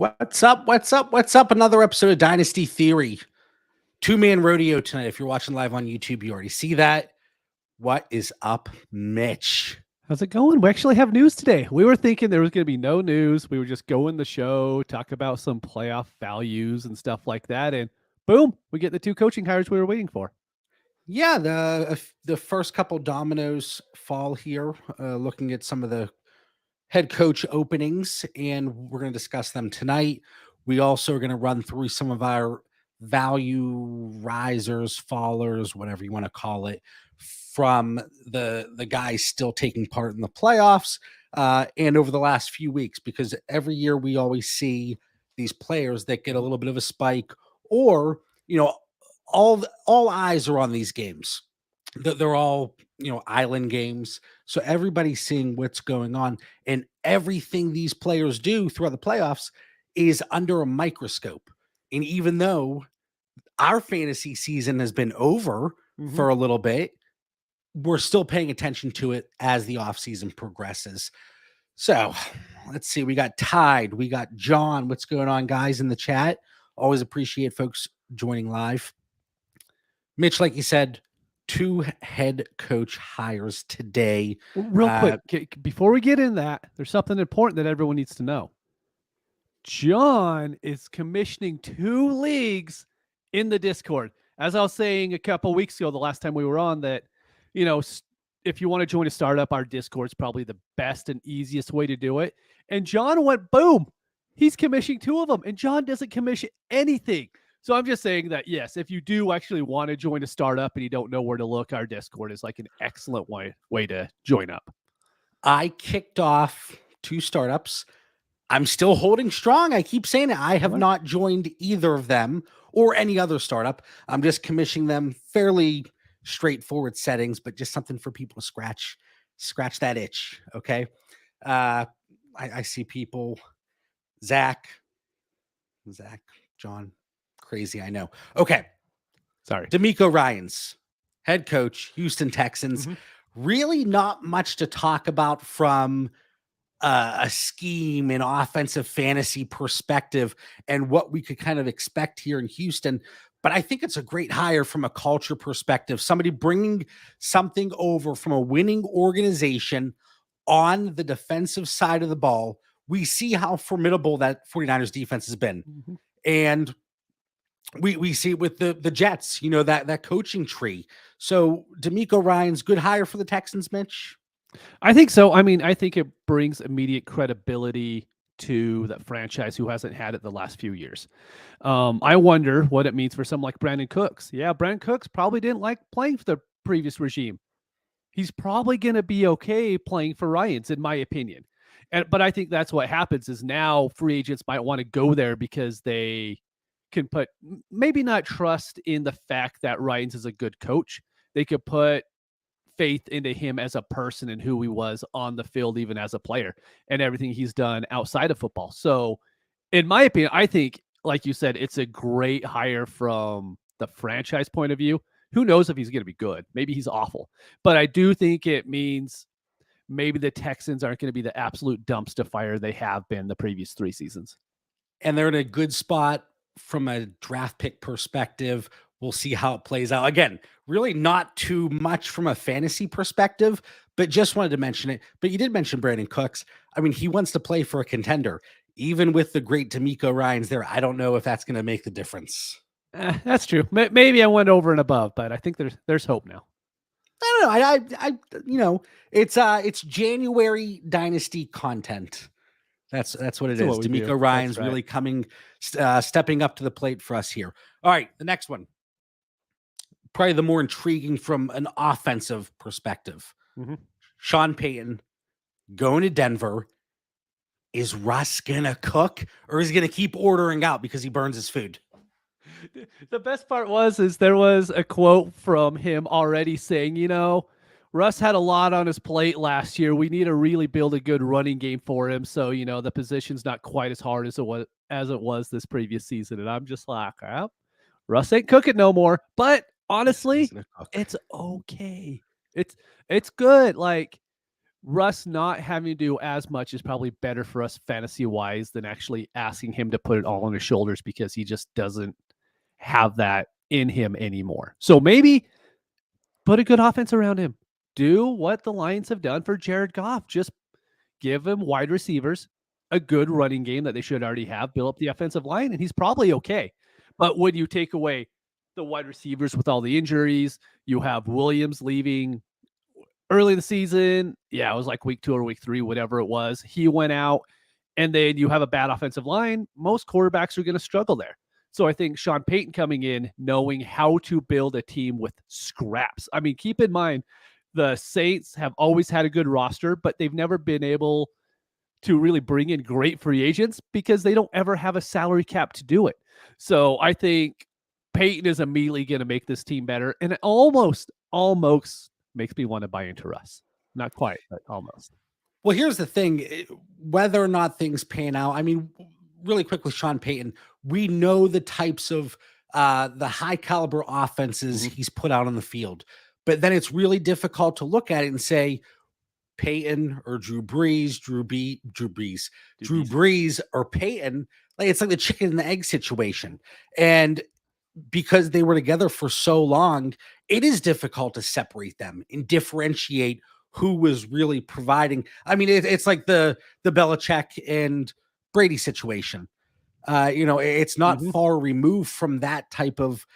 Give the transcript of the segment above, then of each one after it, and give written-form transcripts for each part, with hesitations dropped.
What's up? What's up? What's up? Another episode of Dynasty Theory. Two-man rodeo tonight. If you're watching live on YouTube, you already see that. What is up, Mitch? How's it going? We actually have news today. We were thinking there was going to be no news. We would just go in the show, talk about some playoff values and stuff like that. And boom, we get the two coaching hires we were waiting for. Yeah, the first couple dominoes fall here, looking at some of the head coach openings, and we're going to discuss them tonight. We also are going to run through some of our value risers, fallers, whatever you want to call it, from the guys still taking part in the playoffs and over the last few weeks, because every year we always see these players that get a little bit of a spike, or all eyes are on these games. They're all island games, so everybody's seeing what's going on, and everything these players do throughout the playoffs is under a microscope. And even though our fantasy season has been over for a little bit, we're still paying attention to it as the offseason progresses. So let's see. We got Tide. We got John. What's going on, guys, in the chat? Always appreciate folks joining live. Mitch, like you said, two head coach hires today. Real quick, before we get in that, there's something important that everyone needs to know. John is commissioning 2 leagues in the Discord. As I was saying a couple weeks ago, the last time we were on, that, if you want to join a startup, our Discord is probably the best and easiest way to do it. And John went, boom, he's commissioning 2 of them, and John doesn't commission anything. So I'm just saying that, yes, if you do actually want to join a startup and you don't know where to look, our Discord is like an excellent way to join up. I kicked off 2 startups. I'm still holding strong. I keep saying it. I have not joined either of them or any other startup. I'm just commissioning them, fairly straightforward settings, but just something for people to scratch that itch. Okay. I see people, Zach, John, crazy. I know. Okay. Sorry. DeMeco Ryans, head coach, Houston Texans. Really not much to talk about from a scheme and offensive fantasy perspective and what we could kind of expect here in Houston. But I think it's a great hire from a culture perspective. Somebody bringing something over from a winning organization on the defensive side of the ball. We see how formidable that 49ers defense has been. And we see it with the Jets, that coaching tree. So DeMeco Ryans, good hire for the Texans, Mitch? I think so. I mean, I think it brings immediate credibility to that franchise who hasn't had it the last few years. I wonder what it means for someone like Brandon Cooks. Yeah, Brandon Cooks probably didn't like playing for the previous regime. He's probably going to be okay playing for Ryans, in my opinion. But I think that's what happens is now free agents might want to go there because they can put maybe not trust in the fact that Ryans is a good coach. They could put faith into him as a person and who he was on the field, even as a player, and everything he's done outside of football. So in my opinion, I think, like you said, it's a great hire from the franchise point of view. Who knows if he's going to be good? Maybe he's awful, but I do think it means maybe the Texans aren't going to be the absolute dumpster fire they have been the previous 3 seasons. And they're in a good spot from a draft pick perspective. We'll see how it plays out. Again, really not too much from a fantasy perspective, but just wanted to mention it. But you did mention Brandon Cooks. I mean, he wants to play for a contender. Even with the great DeMeco Ryans there, I don't know if that's going to make the difference. That's true. Maybe I went over and above, but I think there's hope now. I don't know. It's January Dynasty content. That's what it is. DeMeco Ryans really coming, stepping up to the plate for us here. All right, the next one. Probably the more intriguing from an offensive perspective. Sean Payton going to Denver. Is Russ gonna cook, or is he gonna keep ordering out because he burns his food? The best part is there was a quote from him already saying, Russ had a lot on his plate last year. We need to really build a good running game for him. So, the position's not quite as hard as it was this previous season. And I'm just like, Russ ain't cooking no more. But honestly, it's okay. It's good. Like, Russ not having to do as much is probably better for us fantasy wise than actually asking him to put it all on his shoulders because he just doesn't have that in him anymore. So maybe put a good offense around him. Do what the Lions have done for Jared Goff. Just give him wide receivers, a good running game that they should already have, build up the offensive line, and he's probably okay. But when you take away the wide receivers with all the injuries, you have Williams leaving early in the season. Yeah, it was like week 2 or week 3, whatever it was. He went out, and then you have a bad offensive line. Most quarterbacks are going to struggle there. So I think Sean Payton coming in, knowing how to build a team with scraps. I mean, keep in mind, the Saints have always had a good roster, but they've never been able to really bring in great free agents because they don't ever have a salary cap to do it. So I think Peyton is immediately going to make this team better. And it almost makes me want to buy into Russ. Not quite, but almost. Well, here's the thing, whether or not things pan out. I mean, really quick with Sean Payton, we know the types of the high caliber offenses he's put out on the field, but then it's really difficult to look at it and say Peyton or Drew Brees or Peyton. Like, it's like the chicken and the egg situation. And because they were together for so long, it is difficult to separate them and differentiate who was really providing. I mean, it's like the Belichick and Brady situation. It's not far removed from that type of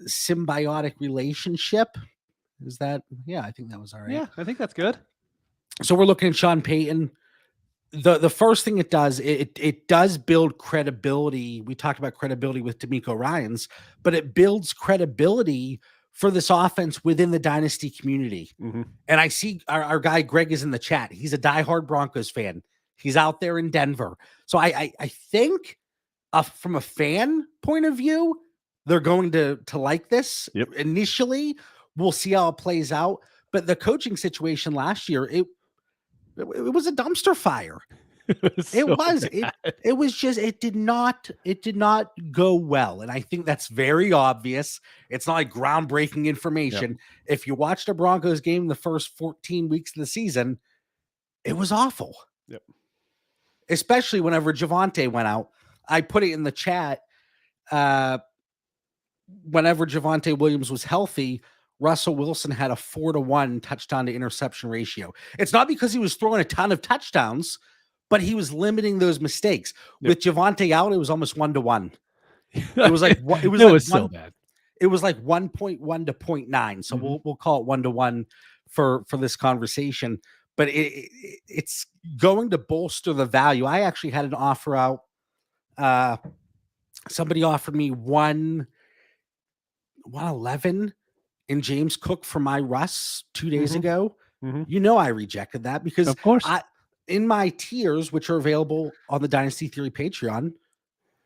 symbiotic relationship. Is that? Yeah, I think that was all right. Yeah, I think that's good. So we're looking at Sean Payton. The first thing it does, it does build credibility. We talked about credibility with DeMeco Ryans, but it builds credibility for this offense within the dynasty community. And I see our guy Greg is in the chat. He's a diehard Broncos fan. He's out there in Denver. So I think from a fan point of view, they're going to like this. Initially. We'll see how it plays out. But the coaching situation last year, it was a dumpster fire. It did not go well. And I think that's very obvious. It's not like groundbreaking information. If you watched a Broncos game the first 14 weeks of the season, it was awful. Especially whenever Javonte went out. I put it in the chat. Whenever Javonte Williams was healthy, Russell Wilson had a 4-to-1 touchdown to interception ratio. It's not because he was throwing a ton of touchdowns, but he was limiting those mistakes. With Javonte out, it was almost 1-to-1. It was like so bad. It was like 1.1 to 0.9. So we'll call it 1-to-1 for this conversation. But it's going to bolster the value. I actually had an offer out. Somebody offered me 111 in James Cook for my Russ 2 days ago. I rejected that because of course in my tiers, which are available on the Dynasty Theory Patreon,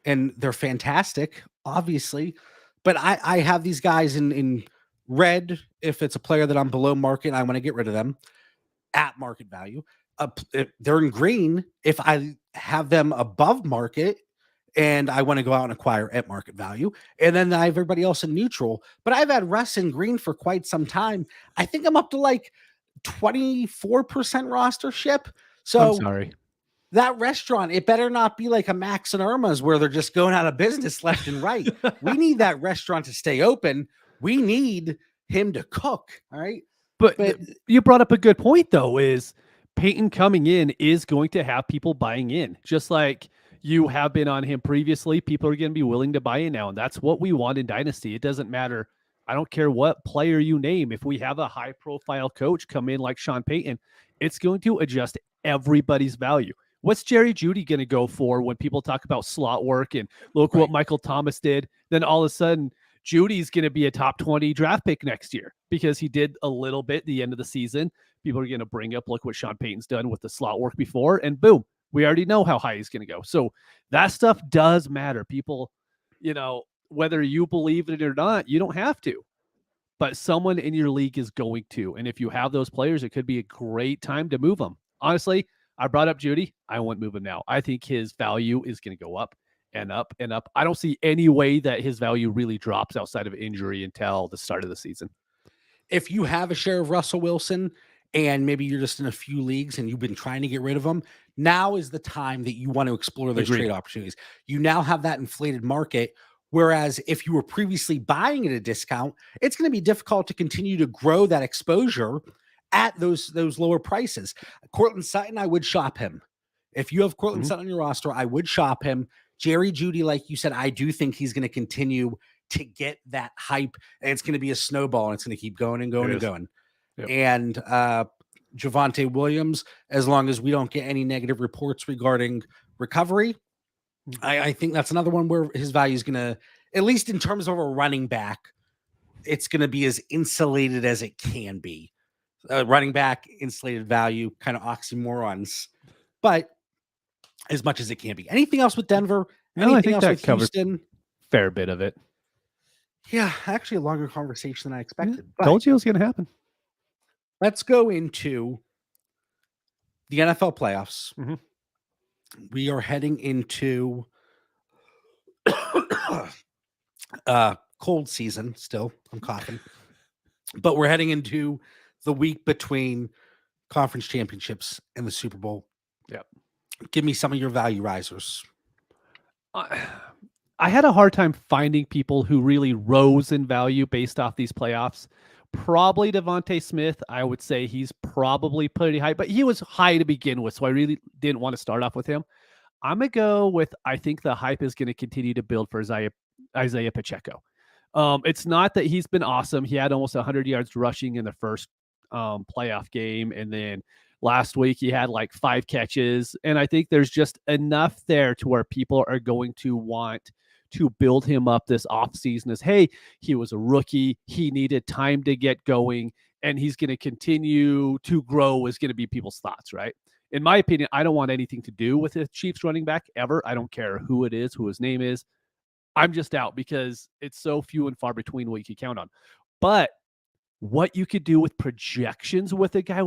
and they're fantastic, obviously, but I have these guys in red. If it's a player that I'm below market, I want to get rid of them at market value. They're in green if I have them above market and I want to go out and acquire at market value. And then I have everybody else in neutral. But I've had Russ in green for quite some time. I think I'm up to like 24% rostership. So I'm sorry. That restaurant, it better not be like a Max and Irma's where they're just going out of business left and right. We need that restaurant to stay open. We need him to cook. All right. But you brought up a good point, though, is Peyton coming in is going to have people buying in, just like you have been on him previously. People are going to be willing to buy in now. And that's what we want in Dynasty. It doesn't matter. I don't care what player you name. If we have a high profile coach come in like Sean Payton, it's going to adjust everybody's value. What's Jerry Jeudy going to go for when people talk about slot work and look what Michael Thomas did? Then all of a sudden, Judy's going to be a top 20 draft pick next year because he did a little bit at the end of the season. People are going to bring up, look what Sean Payton's done with the slot work before, and boom, we already know how high he's going to go. So that stuff does matter. People, whether you believe it or not, you don't have to. But someone in your league is going to. And if you have those players, it could be a great time to move them. Honestly, I brought up Jeudy. I wouldn't move him now. I think his value is going to go up and up and up. I don't see any way that his value really drops outside of injury until the start of the season. If you have a share of Russell Wilson and maybe you're just in a few leagues and you've been trying to get rid of them, now is the time that you want to explore those Agreed. trade opportunities. You now have that inflated market. Whereas if you were previously buying at a discount, it's going to be difficult to continue to grow that exposure at those lower prices. Cortland Sutton, I would shop him. If you have Cortland Sutton on your roster, I would shop him. Jerry Jeudy, like you said, I do think he's going to continue to get that hype, and it's going to be a snowball, and it's going to keep going and going and going. Yep. And Javonte Williams, as long as we don't get any negative reports regarding recovery, I think that's another one where his value is going to, at least in terms of a running back, it's going to be as insulated as it can be. Running back, insulated value, kind of oxymorons, but as much as it can be. Anything else with Denver? No, I think else that with covers Houston? fair bit of it. Yeah, actually a longer conversation than I expected. But Told you it was going to happen. let's go into the NFL playoffs. Mhm. We are heading into cold season still. I'm coughing. But we're heading into the week between conference championships and the Super Bowl. Yep. Give me some of your value risers. I had a hard time finding people who really rose in value based off these playoffs. Probably Devontae Smith. I would say he's probably pretty high, but he was high to begin with, so I really didn't want to start off with him. I'm going to go with, I think the hype is going to continue to build for Isaiah Pacheco. It's not that he's been awesome. He had almost 100 yards rushing in the first playoff game, and then last week he had like 5 catches, and I think there's just enough there to where people are going to want to build him up this offseason as, hey, he was a rookie, he needed time to get going, and he's going to continue to grow is going to be people's thoughts, right? In my opinion, I don't want anything to do with the Chiefs running back ever. I don't care who it is, who his name is. I'm just out because it's so few and far between what you can count on. But what you could do with projections with a guy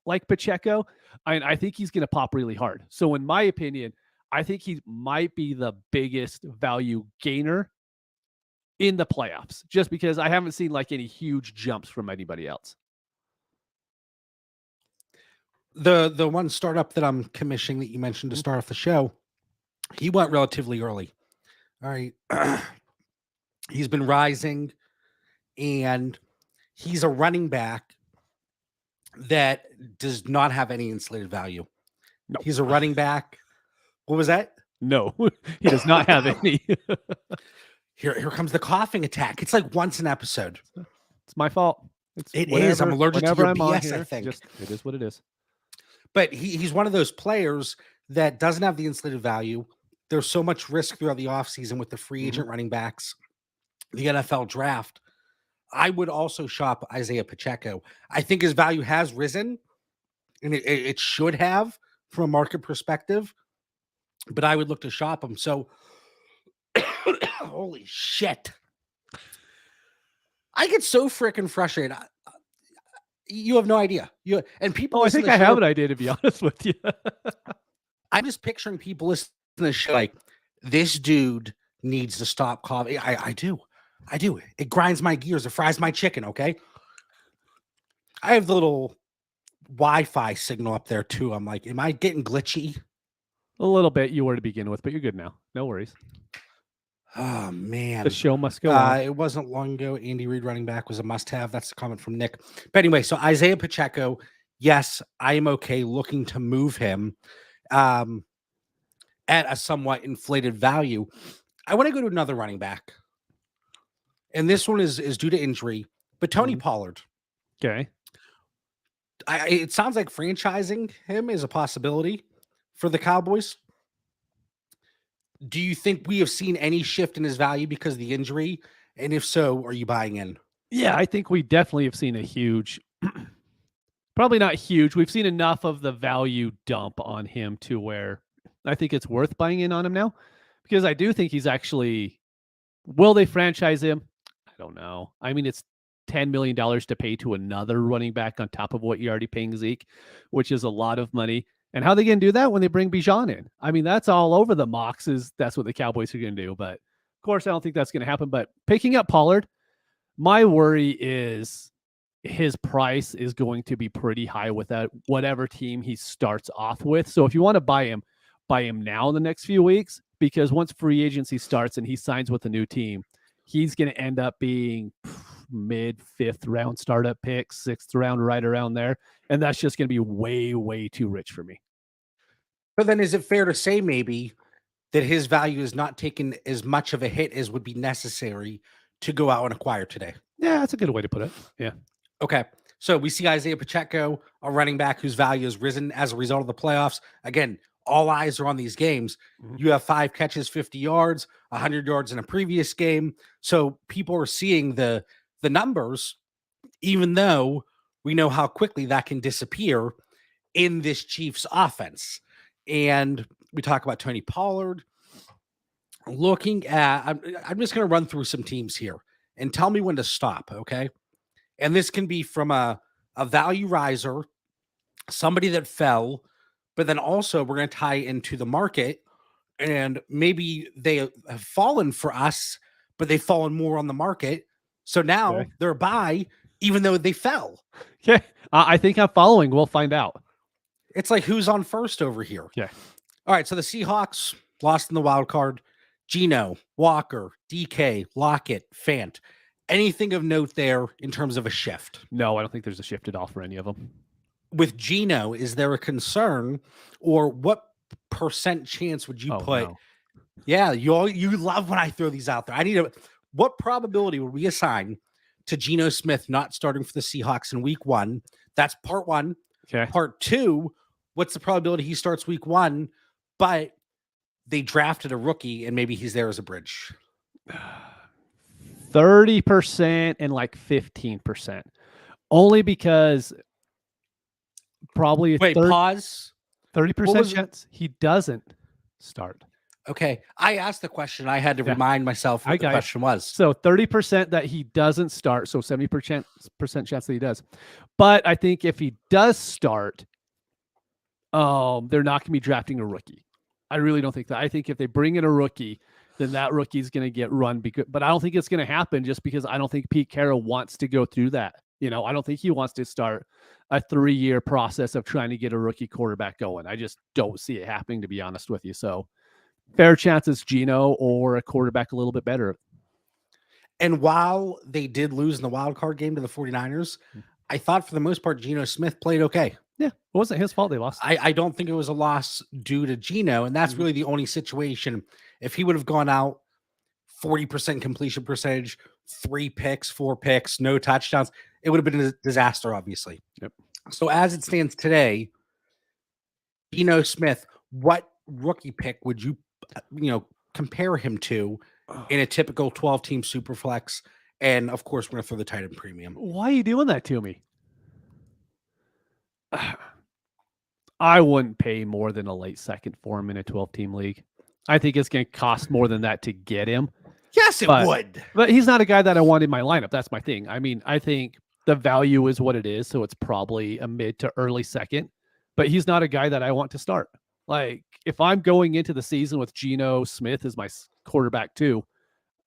like Pacheco, I think he's going to pop really hard. So in my opinion, I think he might be the biggest value gainer in the playoffs, just because I haven't seen like any huge jumps from anybody else. The one startup that I'm commissioning that you mentioned to start off the show, he went relatively early. All right. He's been rising, and he's a running back that does not have any insulated value. No. He's a running back. What was that? No, he does not have any. Here comes the coughing attack. It's like once an episode. It's my fault. It is. I'm allergic to your BS, I think. It is what it is. But he's one of those players that doesn't have the insulated value. There's so much risk throughout the offseason with the free agent running backs, the NFL draft. I would also shop Isaiah Pacheco. I think his value has risen, and it should have from a market perspective, but I would look to shop him. So, holy shit. I get so freaking frustrated. You have no idea. And people. I think I have an idea, to be honest with you. I'm just picturing people listening to this show like, this dude needs to stop coughing. I do. It grinds my gears. It fries my chicken. Okay. I have the little Wi-Fi signal up there too. I'm like, am I getting glitchy? A little bit. You were to begin with, but you're good now. No worries. Oh man, the show must go on. It wasn't long ago. Andy Reid running back was a must-have. That's the comment from Nick. But anyway, so Isaiah Pacheco, yes, I am okay looking to move him at a somewhat inflated value. I want to go to another running back, and this one is due to injury. But Tony Pollard. Okay. It sounds like franchising him is a possibility for the Cowboys. Do you think we have seen any shift in his value because of the injury? And if so, are you buying in? Yeah, I think we definitely have seen a huge, probably not huge. We've seen enough of the value dump on him to where I think it's worth buying in on him now, because I do think he's actually, will they franchise him? I don't know. I mean, it's $10 million to pay to another running back on top of what you're already paying Zeke, which is a lot of money. And how are they going to do that when they bring Bijan in? I mean, that's all over the mocks. That's what the Cowboys are going to do. But of course, I don't think that's going to happen. But picking up Pollard, my worry is his price is going to be pretty high with that whatever team he starts off with. So if you want to buy him now in the next few weeks, because once free agency starts and he signs with a new team, he's going to end up being mid 5th round startup pick, 6th round, right around there. And that's just going to be way, way too rich for me. But then is it fair to say maybe that his value is not taking as much of a hit as would be necessary to go out and acquire today? Yeah, that's a good way to put it. Yeah. Okay. So we see Isaiah Pacheco, a running back whose value has risen as a result of the playoffs. Again, all eyes are on these games. Mhm. You have 5 catches, 50 yards, 100 yards in a previous game. So people are seeing the numbers, even though we know how quickly that can disappear in this Chiefs offense. And we talk about Tony Pollard. Looking at, I'm just going to run through some teams here and tell me when to stop, okay? And this can be from a value riser, somebody that fell, but then also we're going to tie into the market, and maybe they have fallen for us, but they've fallen more on the market. So now Okay. they're a buy, even though they fell. Okay. I think I'm following. We'll find out. It's like who's on first over here. Yeah. All right. So the Seahawks lost in the wild card. Geno, Walker, DK, Lockett, Fant. Anything of note there in terms of a shift? No, I don't think there's a shift at all for any of them. With Geno, is there a concern, or what percent chance would you put? No. Yeah, you love when I throw these out there. What probability would we assign to Geno Smith not starting for the Seahawks in week 1? That's part 1. Okay. Part 2, what's the probability he starts week 1, but they drafted a rookie and maybe he's there as a bridge? 30% and like 15%. Only because probably Pause. 30% chance he doesn't start. Okay. I asked the question. I had to remind myself what the question was. So 30% that he doesn't start. So 70% chance that he does. But I think if he does start, they're not going to be drafting a rookie. I really don't think that. I think if they bring in a rookie, then that rookie is going to get run. But I don't think it's going to happen just because I don't think Pete Carroll wants to go through that. I don't think he wants to start a 3-year process of trying to get a rookie quarterback going. I just don't see it happening, to be honest with you. So fair chance it's Geno or a quarterback a little bit better. And while they did lose in the wild card game to the 49ers, I thought for the most part, Geno Smith played okay. Yeah, it wasn't his fault they lost. I don't think it was a loss due to Geno, and that's really the only situation. If he would have gone out 40% completion percentage, 3 picks, 4 picks, no touchdowns, it would have been a disaster, obviously. Yep. So as it stands today, Geno Smith, what rookie pick would you compare him to in a typical 12-team superflex? And of course, we're going to throw the tight end premium. Why are you doing that to me? I wouldn't pay more than a late second for him in a 12-team league. I think it's going to cost more than that to get him. Yes, it would. But he's not a guy that I want in my lineup. That's my thing. I mean, I think the value is what it is, so it's probably a mid to early second. But he's not a guy that I want to start. Like, if I'm going into the season with Geno Smith as my quarterback too,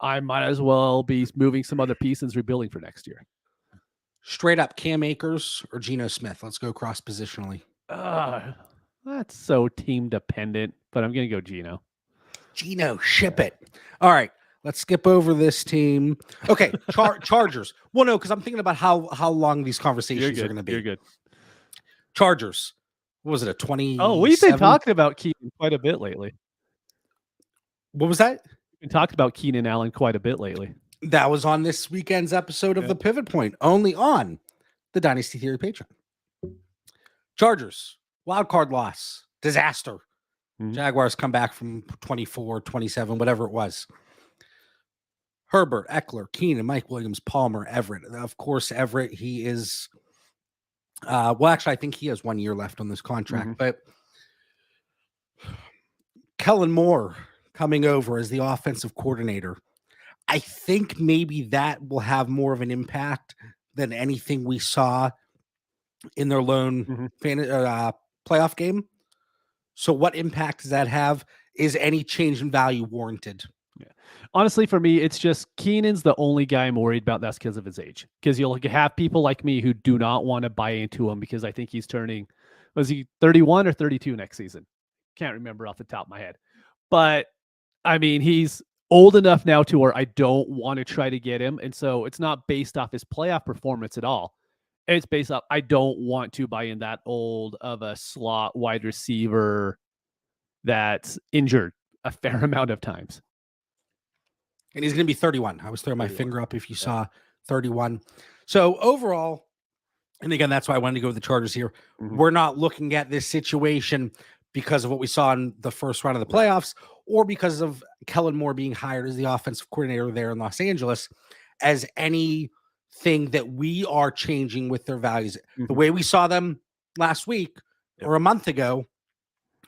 I might as well be moving some other pieces, rebuilding for next year. Straight up, Cam Akers or Geno Smith? Let's go cross positionally. That's so team dependent, but I'm going to go Geno. Geno, ship it. All right, let's skip over this team. Okay, Chargers. Well, no, because I'm thinking about how long these conversations are going to be. You're good. Chargers. What was it, a 20? Oh, we've been talking about Keenan quite a bit lately. What was that? We've been talking about Keenan Allen quite a bit lately. That was on this weekend's episode of The Pivot Point, only on the Dynasty Theory Patreon. Chargers, wild card loss, disaster. Jaguars come back from 24, 27, whatever it was. Herbert, Eckler, Keenan, Mike Williams, Palmer, Everett. Of course, Everett, he is, actually, I think he has 1 year left on this contract, but Kellen Moore coming over as the offensive coordinator. I think maybe that will have more of an impact than anything we saw in their lone playoff game. So what impact does that have? Is any change in value warranted? Honestly, for me, it's just Keenan's the only guy I'm worried about. That's because of his age. Because you'll have people like me who do not want to buy into him because I think he's turning, was he 31 or 32 next season? Can't remember off the top of my head. But I mean, he's old enough now to where I don't want to try to get him. And so it's not based off his playoff performance at all. It's based off, I don't want to buy in that old of a slot wide receiver that's injured a fair amount of times. And he's going to be 31. I was throwing my finger up if you saw 31. So overall, and again, that's why I wanted to go with the Chargers here. We're not looking at this situation because of what we saw in the first round of the playoffs or because of Kellen Moore being hired as the offensive coordinator there in Los Angeles as anything that we are changing with their values. The way we saw them last week or a month ago,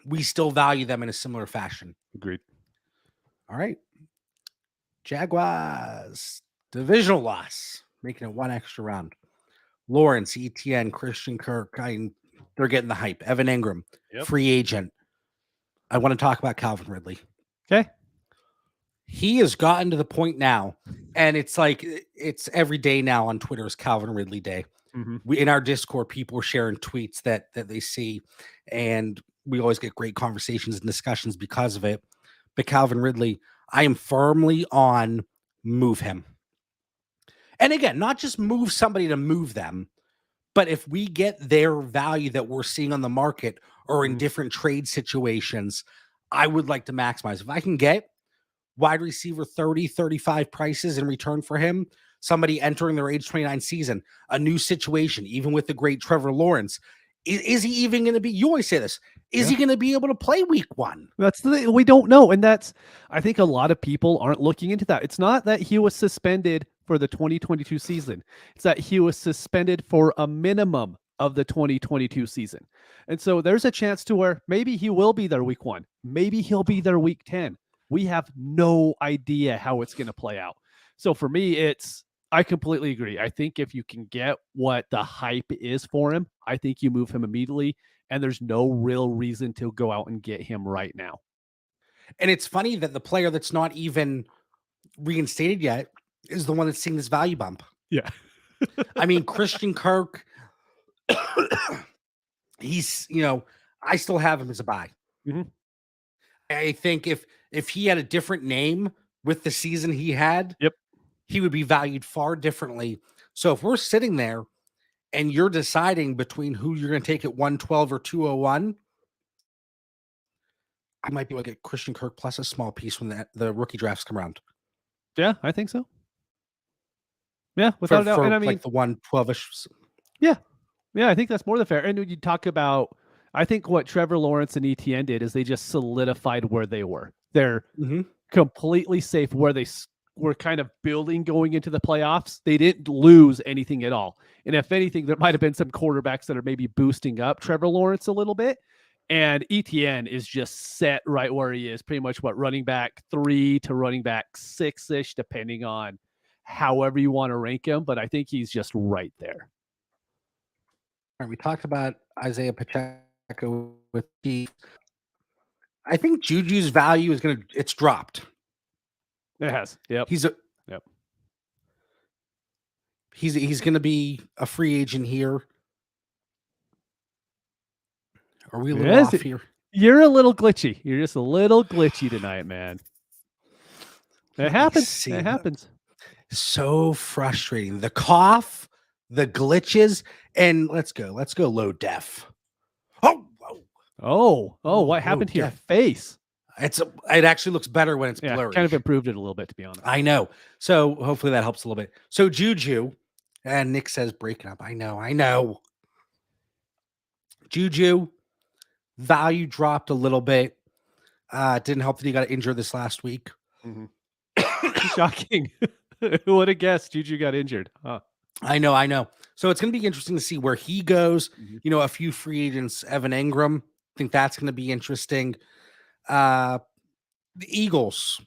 we still value them in a similar fashion. Agreed. All right. Jaguars, divisional loss, making it one extra round. Lawrence, Etienne, Christian Kirk, they're getting the hype. Evan Ingram, free agent. I want to talk about Calvin Ridley. Okay. He has gotten to the point now, and it's like it's every day now on Twitter is Calvin Ridley Day. We, in our Discord, people are sharing tweets that they see, and we always get great conversations and discussions because of it. But Calvin Ridley, I am firmly on move him. And again, not just move somebody to move them, but if we get their value that we're seeing on the market or in different trade situations, I would like to maximize. If I can get wide receiver 30, 35 prices in return for him, somebody entering their age 29 season, a new situation, even with the great Trevor Lawrence, is he even going to be, you always say this, is he going to be able to play week one? That's the thing. We don't know. And that's, I think a lot of people aren't looking into that. It's not that he was suspended for the 2022 season. It's that he was suspended for a minimum of the 2022 season. And so there's a chance to where maybe he will be there week one. Maybe he'll be there week 10. We have no idea how it's going to play out. So for me, I completely agree. I think if you can get what the hype is for him, I think you move him immediately. And there's no real reason to go out and get him right now. And it's funny that the player that's not even reinstated yet is the one that's seeing this value bump. Yeah. I mean, Christian Kirk, he's, I still have him as a buy. I think if he had a different name with the season he had, he would be valued far differently. So if we're sitting there and you're deciding between who you're going to take at 112 or 201, I might be able to get Christian Kirk plus a small piece when the rookie drafts come around. Yeah, I think so. Yeah, without a doubt. And I mean, like the 112-ish. Yeah. Yeah, I think that's more than fair. And when you talk about, I think what Trevor Lawrence and Etienne did is they just solidified where they were. They're completely safe where they were kind of building going into the playoffs. They didn't lose anything at all. And if anything, there might have been some quarterbacks that are maybe boosting up Trevor Lawrence a little bit. And Etienne is just set right where he is, pretty much running back 3 to running back 6-ish, depending on however you want to rank him. But I think he's just right there. All right, we talked about Isaiah Pacheco with Chiefs. I think Juju's value is it's dropped. It has. Yep. He's going to be a free agent here. Are we a little off here? You're a little glitchy. You're just a little glitchy tonight, man. It happens. It happens. So frustrating. The cough, the glitches, and let's go low def. Oh, what happened to your face? It actually looks better when it's blurry. Kind of improved it a little bit, to be honest. I know. So hopefully that helps a little bit. So Juju, and Nick says breaking up. I know. Juju, value dropped a little bit. Didn't help that he got injured this last week. Shocking. Who would have guessed Juju got injured? Huh. I know. So it's going to be interesting to see where he goes. A few free agents, Evan Ingram. I think that's going to be interesting. The Eagles.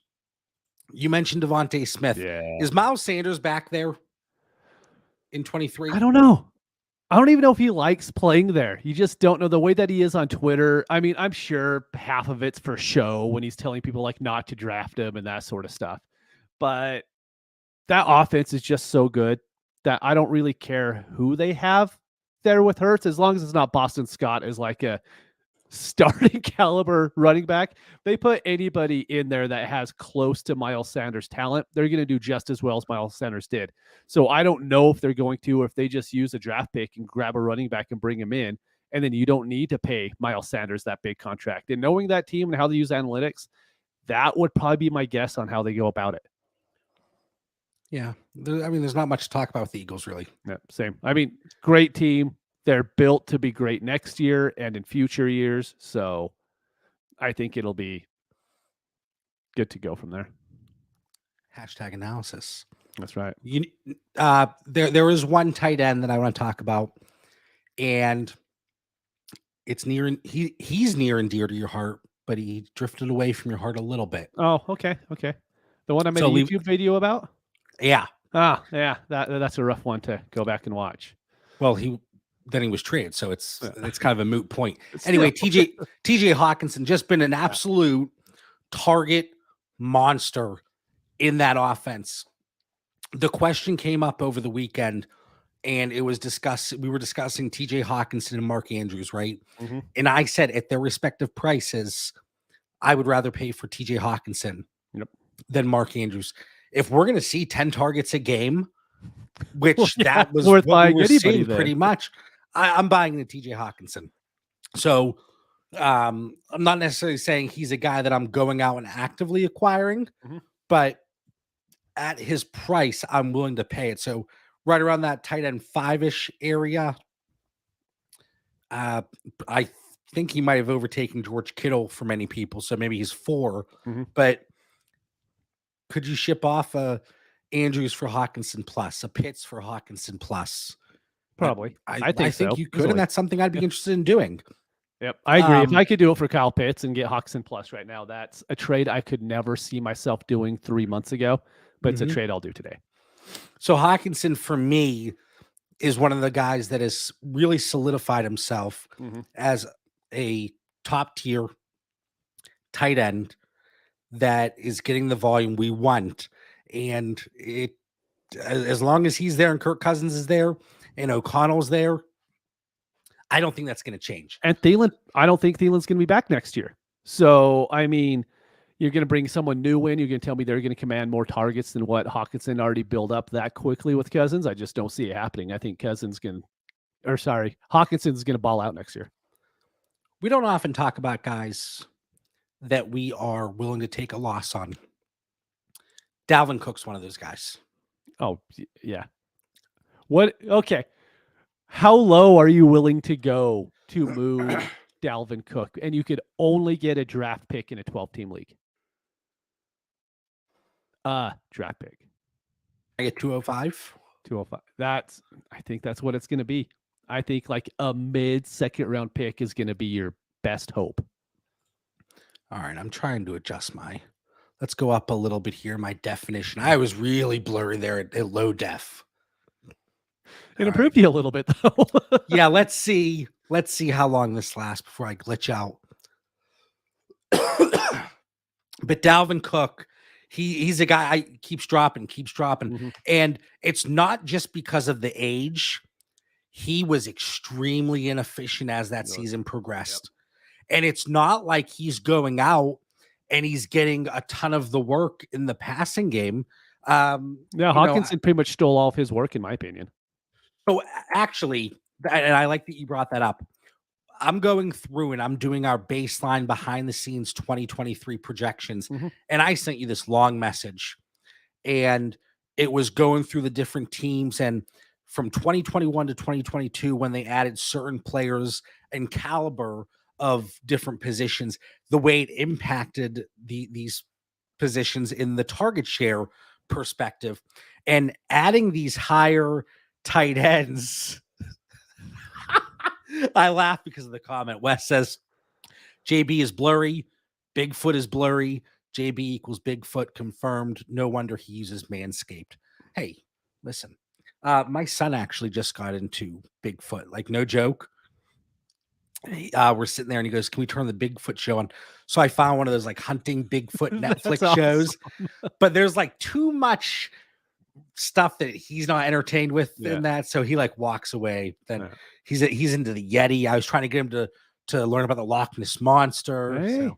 You mentioned Devontae Smith. Yeah. Is Miles Sanders back there in 23? I don't know. I don't even know if he likes playing there. You just don't know the way that he is on Twitter. I mean, I'm sure half of it's for show when he's telling people like not to draft him and that sort of stuff. But that offense is just so good that I don't really care who they have there with Hurts, as long as it's not Boston Scott as like a starting caliber running back. They put anybody in there that has close to Miles Sanders talent, they're going to do just as well as Miles Sanders did. So I don't know if they're going to, or if they just use a draft pick and grab a running back and bring him in, and then you don't need to pay Miles Sanders that big contract. And knowing that team and how they use analytics, that would probably be my guess on how they go about it. Yeah. I mean, there's not much to talk about with the Eagles, really. Yeah, same. I mean, great team. They're built to be great next year and in future years. So I think it'll be good to go from there. Hashtag analysis. That's right. There is one tight end that I want to talk about, and it's he's near and dear to your heart, but he drifted away from your heart a little bit. Oh, okay. The one I made a YouTube video about? Yeah. Yeah. That's a rough one to go back and watch. Well, then he was traded, so it's kind of a moot point. Anyway, TJ Hawkinson just been an absolute target monster in that offense. The question came up over the weekend, and it was discussed. We were discussing TJ Hawkinson and Mark Andrews, right? Mm-hmm. And I said at their respective prices, I would rather pay for TJ Hawkinson than Mark Andrews. If we're going to see 10 targets a game, which that was worth what we were buying seeing pretty much, I'm buying the TJ Hawkinson. So I'm not necessarily saying he's a guy that I'm going out and actively acquiring, but at his price, I'm willing to pay it. So right around that tight end 5-ish area, I think he might have overtaken George Kittle for many people. So maybe he's 4, but could you ship off a Andrews for Hawkinson plus, a Pitts for Hawkinson plus? Probably. I think so. You could, easily. and that's something I'd be interested in doing. Yep, I agree. If I could do it for Kyle Pitts and get Hawkinson plus right now, that's a trade I could never see myself doing 3 months ago, but it's a trade I'll do today. So Hawkinson, for me, is one of the guys that has really solidified himself as a top-tier tight end that is getting the volume we want. And as long as he's there and Kirk Cousins is there and O'Connell's there, I don't think that's going to change. And Thielen, I don't think Thielen's going to be back next year. So, I mean, you're going to bring someone new in. You're going to tell me they're going to command more targets than what Hawkinson already built up that quickly with Cousins. I just don't see it happening. I think Hawkinson's going to ball out next year. We don't often talk about guys that we are willing to take a loss on. Dalvin Cook's one of those guys. Oh, yeah. What? Okay. How low are you willing to go to move Dalvin Cook? And you could only get a draft pick in a 12-team league. Draft pick. I get 205. 205. I think that's what it's going to be. I think like a mid-second round pick is going to be your best hope. All right, I'm trying to adjust let's go up a little bit here. My definition. I was really blurry there at low def. It improved you a little bit though. Yeah, let's see how long this lasts before I glitch out. But Dalvin Cook, he's a guy keeps dropping. And it's not just because of the age. He was extremely inefficient as that season progressed. And it's not like he's going out and he's getting a ton of the work in the passing game. Hawkinson pretty much stole all of his work, in my opinion. So actually, and I like that you brought that up. I'm going through and I'm doing our baseline behind the scenes 2023 projections. And I sent you this long message, and it was going through the different teams. And from 2021 to 2022, when they added certain players and caliber of different positions, the way it impacted these positions in the target share perspective, and adding these higher tight ends. I laugh because of the comment. Wes says JB is blurry, Bigfoot is blurry, JB equals Bigfoot confirmed. No wonder he uses Manscaped. Hey, listen, My son actually just got into Bigfoot. Like, no joke. We're sitting there and he goes, "Can we turn the Bigfoot show on?" So I found one of those like hunting Bigfoot That's Netflix awesome. shows, but there's like too much stuff that he's not entertained with in that. So he like walks away. Then he's into the Yeti. I was trying to get him to learn about the Loch Ness Monster. Hey. So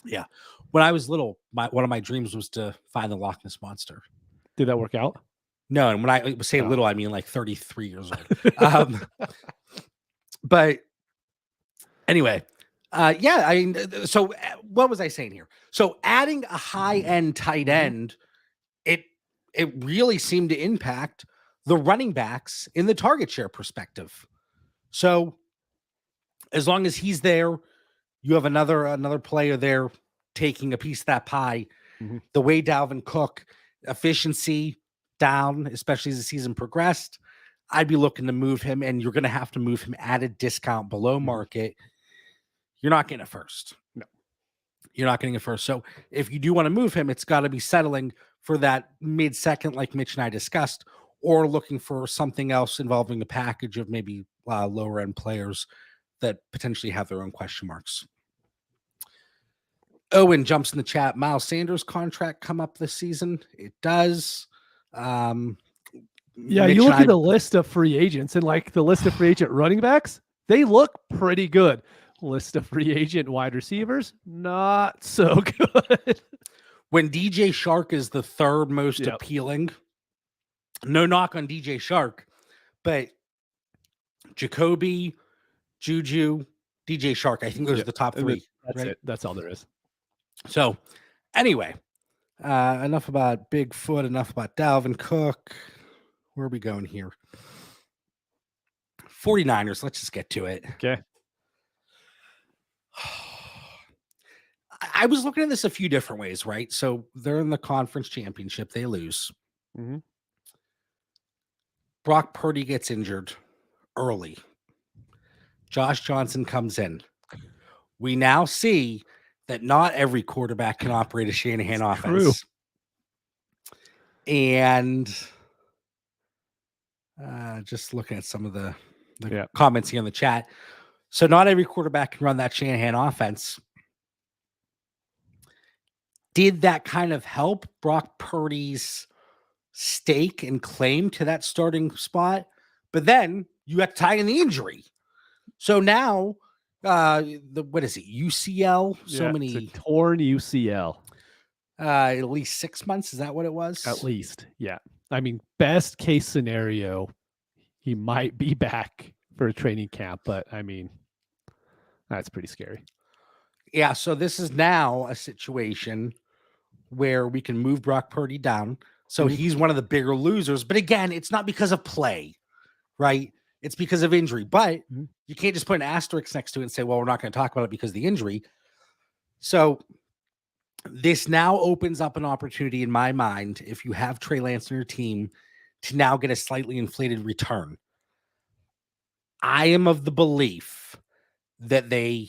yeah. When I was little, one of my dreams was to find the Loch Ness Monster. Did that work out? No, and when I say little, I mean like 33 years old. But anyway, yeah, I mean, so what was I saying here? So adding a high-end tight end, it really seemed to impact the running backs in the target share perspective. So as long as he's there, you have another player there taking a piece of that pie. The way Dalvin Cook efficiency down, especially as the season progressed, I'd be looking to move him, and you're going to have to move him at a discount below market. You're not getting a first. No, you're not getting a first. So if you do want to move him, it's got to be settling for that mid-second, like Mitch and I discussed, or looking for something else involving the package of maybe lower-end players that potentially have their own question marks. Owen jumps in the chat. Miles Sanders' contract come up this season. It does. Yeah, Mitch you look at the list of free agents and like the list of free agent running backs, they look pretty good. List of free agent wide receivers, not so good. When DJ Shark is the third most appealing, no knock on DJ Shark, but Jacoby, Juju, DJ Shark, I think those are the top three. That's it. That's all there is. So anyway, enough about Bigfoot, enough about Dalvin Cook. Where are we going here? 49ers, let's just get to it. Okay. I was looking at this a few different ways, right? So they're in the conference championship. They lose. Brock Purdy gets injured early. Josh Johnson comes in. We now see that not every quarterback can operate a Shanahan offense. True. And just looking at some of the comments here in the chat. So not every quarterback can run that Shanahan offense. Did that kind of help Brock Purdy's stake and claim to that starting spot? But then you have to tie in the injury. So now, what is it? UCL? It's a torn UCL. At least 6 months. Is that what it was? At least, yeah. I mean, best case scenario, he might be back for a training camp, but I mean, that's pretty scary. Yeah, so this is now a situation where we can move Brock Purdy down. So he's one of the bigger losers. But again, it's not because of play, right? It's because of injury. But you can't just put an asterisk next to it and say, well, we're not going to talk about it because of the injury. So this now opens up an opportunity in my mind, if you have Trey Lance on your team, to now get a slightly inflated return. I am of the belief that they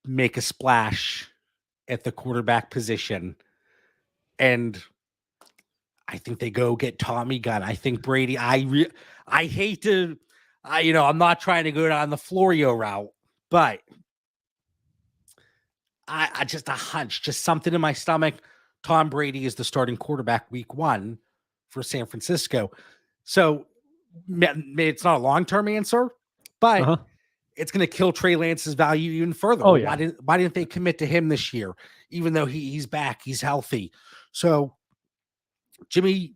make a splash at the quarterback position, and I think they go get Tommy Gunn. I think Brady. I hate to, I'm not trying to go down the Florio route, but I just a hunch, just something in my stomach. Tom Brady is the starting quarterback week 1 for San Francisco. So it's not a long-term answer, but it's going to kill Trey Lance's value even further. Oh, yeah. Why didn't they commit to him this year, even though he's back, he's healthy? So Jimmy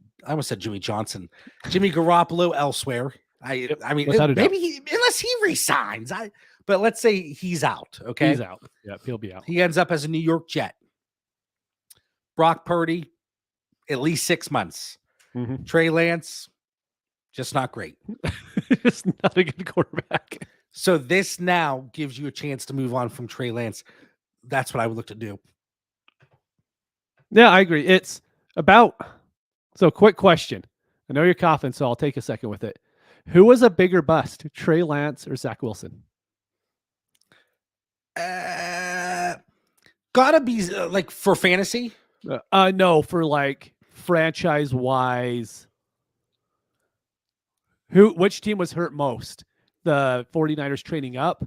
Johnson, Jimmy Garoppolo elsewhere. I mean, maybe unless he resigns, but let's say he's out. Okay. He's out. Yeah. He'll be out. He ends up as a New York Jet. Brock Purdy, at least 6 months. Trey Lance, just not great. Just not a good quarterback. So this now gives you a chance to move on from Trey Lance. That's what I would look to do. Yeah, I agree. It's about, so quick question. I know you're coughing, so I'll take a second with it. Who was a bigger bust, Trey Lance or Zach Wilson? Gotta be like for fantasy. No, for like franchise wise. Which team was hurt most? The 49ers trading up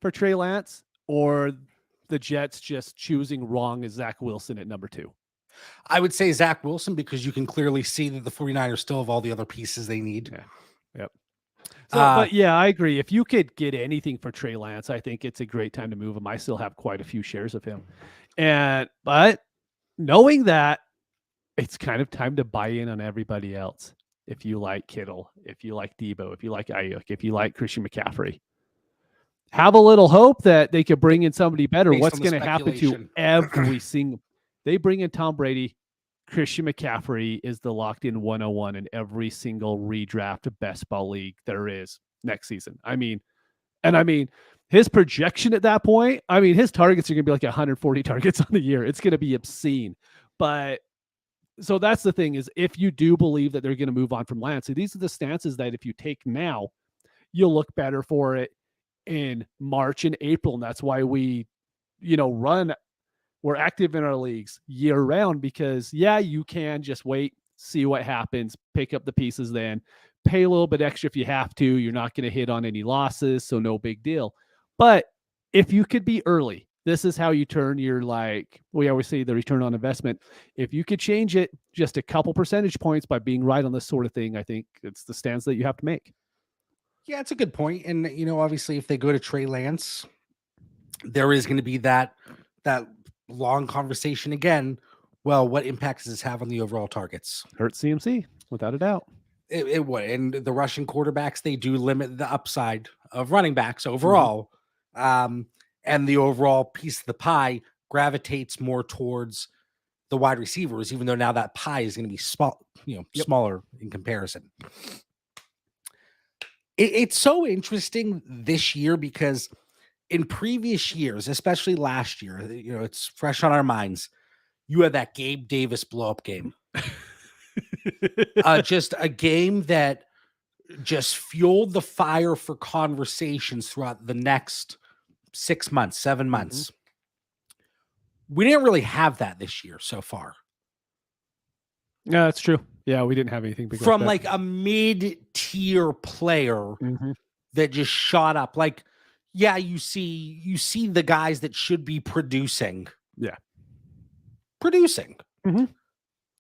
for Trey Lance, or the Jets just choosing wrong as Zach Wilson at number 2? I would say Zach Wilson, because you can clearly see that the 49ers still have all the other pieces they need. Yeah. Yep. So, but yeah, I agree. If you could get anything for Trey Lance, I think it's a great time to move him. I still have quite a few shares of him. But knowing that, it's kind of time to buy in on everybody else. If you like Kittle, if you like Debo, if you like Ayuk, if you like Christian McCaffrey, have a little hope that they could bring in somebody better. What's going to happen to every single? They bring in Tom Brady. Christian McCaffrey is the locked-in 101 in every single redraft best ball league there is next season. I mean, his projection at that point, his targets are going to be like 140 targets on the year. It's going to be obscene. But so that's the thing, is if you do believe that they're going to move on from Lance, so these are the stances that if you take now, you'll look better for it in March and April. And that's why we're active in our leagues year round, because you can just wait, see what happens, pick up the pieces, then pay a little bit extra if you have to. You're not going to hit on any losses, so no big deal. But if you could be early, this is how you turn your, we always say, the return on investment. If you could change it just a couple percentage points by being right on this sort of thing, I think it's the stance that you have to make. Yeah, it's a good point. And, obviously if they go to Trey Lance, there is going to be that long conversation again. Well, what impact does this have on the overall targets? Hurts CMC, without a doubt. It would. And the Russian quarterbacks, they do limit the upside of running backs overall. And the overall piece of the pie gravitates more towards the wide receivers, even though now that pie is going to be small, smaller in comparison. It's so interesting this year, because in previous years, especially last year, it's fresh on our minds. You had that Gabe Davis blow-up game. Just a game that just fueled the fire for conversations throughout the next 6 months, 7 months. We didn't really have that this year so far. Yeah, that's true. Yeah, we didn't have anything big from like a mid-tier player that just shot up. Like, you see the guys that should be producing. Yeah.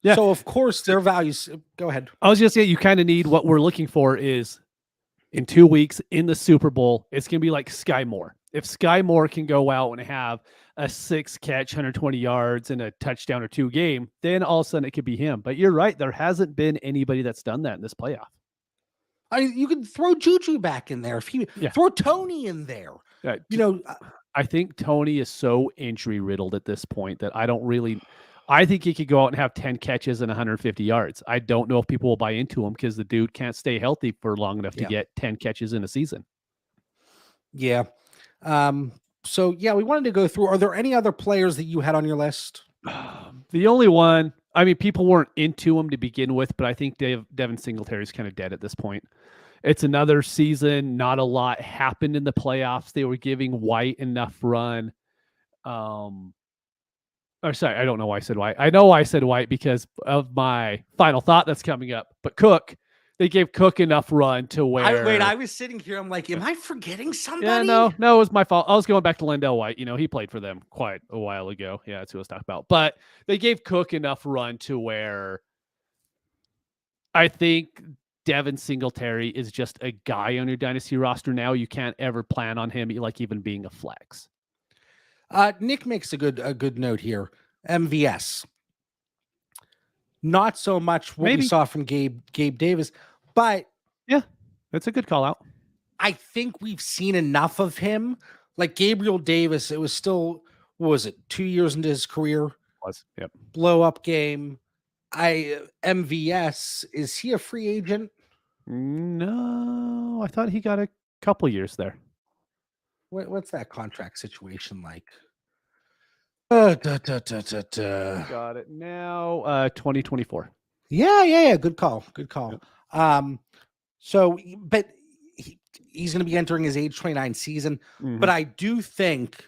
Yeah. So of course their values. Go ahead. I was just saying, you kind of need, what we're looking for is in 2 weeks in the Super Bowl, it's going to be like Sky Moore. If Sky Moore can go out and have a 6-catch, 120 yards and a touchdown or 2 game, then all of a sudden it could be him. But you're right. There hasn't been anybody that's done that in this playoff. You could throw Juju back in there. Throw Tony in there. I think Tony is so injury riddled at this point that I think he could go out and have 10 catches and 150 yards. I don't know if people will buy into him, because the dude can't stay healthy for long enough to get 10 catches in a season. Yeah. So we wanted to go through, are there any other players that you had on your list? The only one, people weren't into him to begin with, but I think Devin Singletary is kind of dead at this point. It's another season. Not a lot happened in the playoffs. They were giving White enough run. Sorry, I don't know why I said White. I know why I said White because of my final thought that's coming up. But Cook, they gave Cook enough run to where... I was sitting here. I'm like, am I forgetting somebody? Yeah, no, it was my fault. I was going back to Lendell White. He played for them quite a while ago. Yeah, that's who I was talking about. But they gave Cook enough run to where I think Devin Singletary is just a guy on your dynasty roster now. You can't ever plan on him even being a flex. Nick makes a good note here. MVS. Not so much what we saw from Gabe Davis, but yeah, that's a good call out. I think we've seen enough of him. Like Gabriel Davis, it was still, what was it, 2 years into his career? Yep. Blow up game. MVS, is he a free agent? No, I thought he got a couple years there. What's that contract situation like? Got it now. 2024. Yeah. Good call. Yep. So, but he's going to be entering his age 29 season. But I do think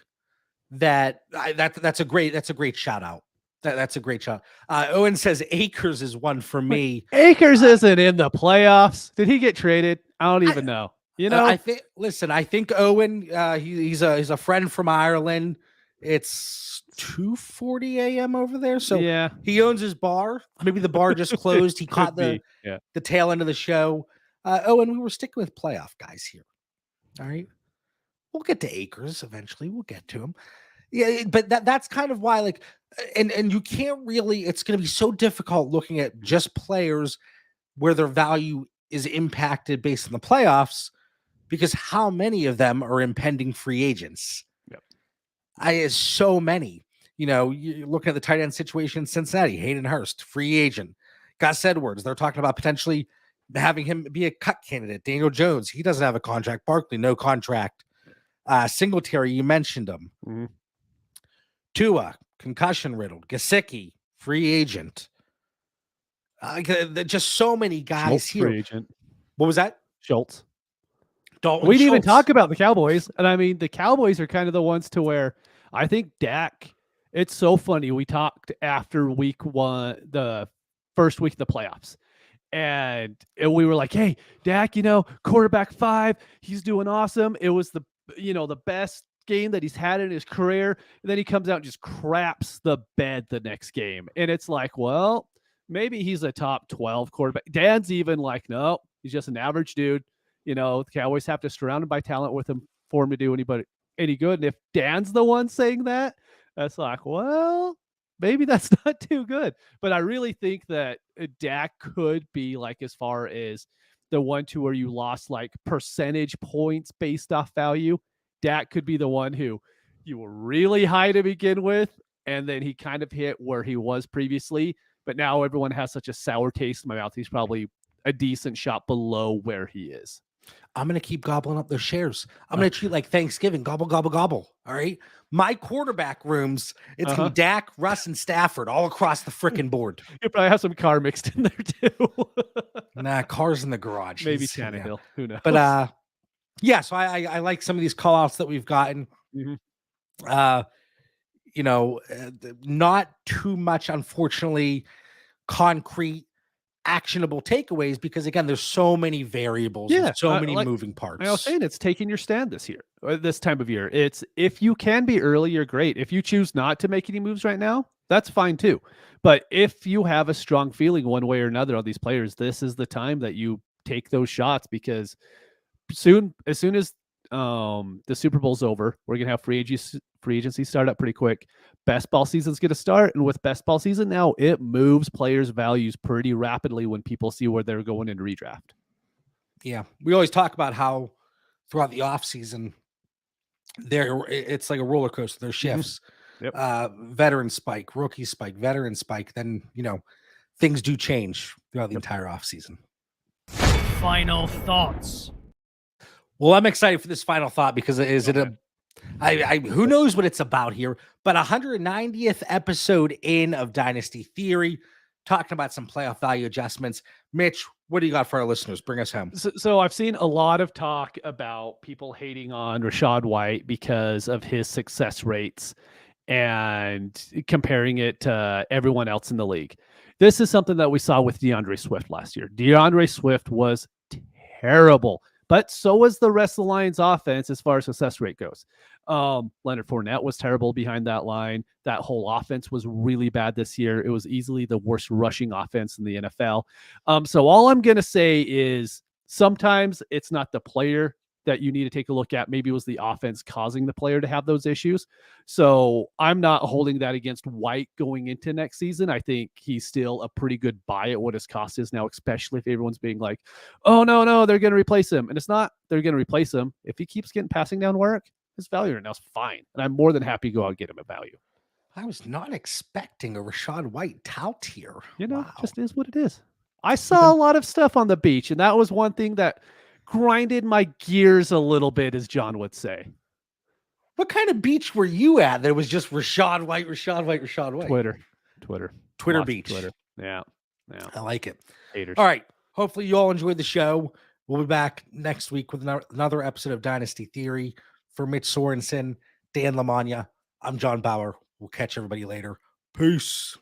that that's a great shout out. That's a great shot. Owen says Akers is one for me. Akers isn't in the playoffs. Did he get traded? I don't even know. I think. Listen, I think Owen. He's a friend from Ireland. It's 2:40 a.m. over there, so yeah, he owns his bar. Maybe the bar just closed. He caught the tail end of the show. Owen, we were sticking with playoff guys here. All right, we'll get to Akers eventually. We'll get to him. Yeah, but that's kind of why, like, and you can't really. It's going to be so difficult looking at just players where their value is impacted based on the playoffs, because how many of them are impending free agents? Yep. So many. You look at the tight end situation in Cincinnati. Hayden Hurst, free agent. Gus Edwards, they're talking about potentially having him be a cut candidate. Daniel Jones, he doesn't have a contract. Barkley, no contract. Singletary, you mentioned him. Mm-hmm. Tua, concussion riddled. Gesicki, free agent. Just so many guys Schultz, here. Free agent. What was that? Schultz. Dalton We didn't even Schultz. talk about the Cowboys. And I mean, the Cowboys are kind of the ones to where I think Dak, it's so funny. We talked after week one, the first week of the playoffs. And we were like, hey, Dak, quarterback 5, he's doing awesome. It was the best game that he's had in his career. And then he comes out and just craps the bed the next game. And it's like, well, maybe he's a top 12 quarterback. Dan's even like, no, he's just an average dude. The Cowboys have to surround him by talent with him for him to do any good. And if Dan's the one saying that, that's like, well, maybe that's not too good. But I really think that Dak could be like, as far as the one to where you lost like percentage points based off value, Dak could be the one who you were really high to begin with, and then he kind of hit where he was previously. But now everyone has such a sour taste in my mouth. He's probably a decent shot below where he is. I'm going to keep gobbling up those shares. I'm going to treat like Thanksgiving. Gobble, gobble, gobble. All right. My quarterback rooms, it's going to be Dak, Russ, and Stafford all across the freaking board. You probably have some Carr mixed in there too. Nah, Carr's in the garage. Maybe Tannehill. Yeah. Who knows? But yeah, so I like some of these call outs that we've gotten. Mm-hmm. Not too much, unfortunately, concrete actionable takeaways, because again, there's so many variables, so many moving parts. I was saying, it's taking your stand this time of year. It's, if you can be early, you're great. If you choose not to make any moves right now, that's fine too. But if you have a strong feeling one way or another on these players, this is the time that you take those shots, because as soon as the Super Bowl's over, we're gonna have free agency start up pretty quick. Best ball season's gonna start, and with best ball season now, it moves players' values pretty rapidly when people see where they're going in redraft. Yeah, we always talk about how throughout the off season, it's like a roller coaster. There's shifts. Yep. Veteran spike, rookie spike, veteran spike. Then things do change throughout the entire off season. Final thoughts. Well, I'm excited for this final thought, because who knows what it's about here, but 190th episode in of Dynasty Theory, talking about some playoff value adjustments. Mitch, what do you got for our listeners? Bring us home. So I've seen a lot of talk about people hating on Rachaad White because of his success rates and comparing it to everyone else in the league. This is something that we saw with DeAndre Swift last year. DeAndre Swift was terrible, but so was the rest of the Lions offense as far as success rate goes. Leonard Fournette was terrible behind that line. That whole offense was really bad this year. It was easily the worst rushing offense in the NFL. So all I'm going to say is sometimes it's not the player that you need to take a look at. Maybe it was the offense causing the player to have those issues. So I'm not holding that against White going into next season. I think he's still a pretty good buy at what his cost is now, especially if everyone's being like, oh, no, they're going to replace him. And it's not, they're going to replace him. If he keeps getting passing down work, his value right now is fine. And I'm more than happy to go out and get him a value. I was not expecting a Rachaad White tout here. Just is what it is. I saw a lot of stuff on the beach, and that was one thing that grinded my gears a little bit, as John would say. What kind of beach were you at? There was just Rachaad White, Rachaad White, Rachaad White. Twitter beach. Twitter. Yeah. I like it. Haters. All right. Hopefully you all enjoyed the show. We'll be back next week with another episode of Dynasty Theory. For Mitch Sorensen, Dan Lamagna, I'm John Bauer. We'll catch everybody later. Peace.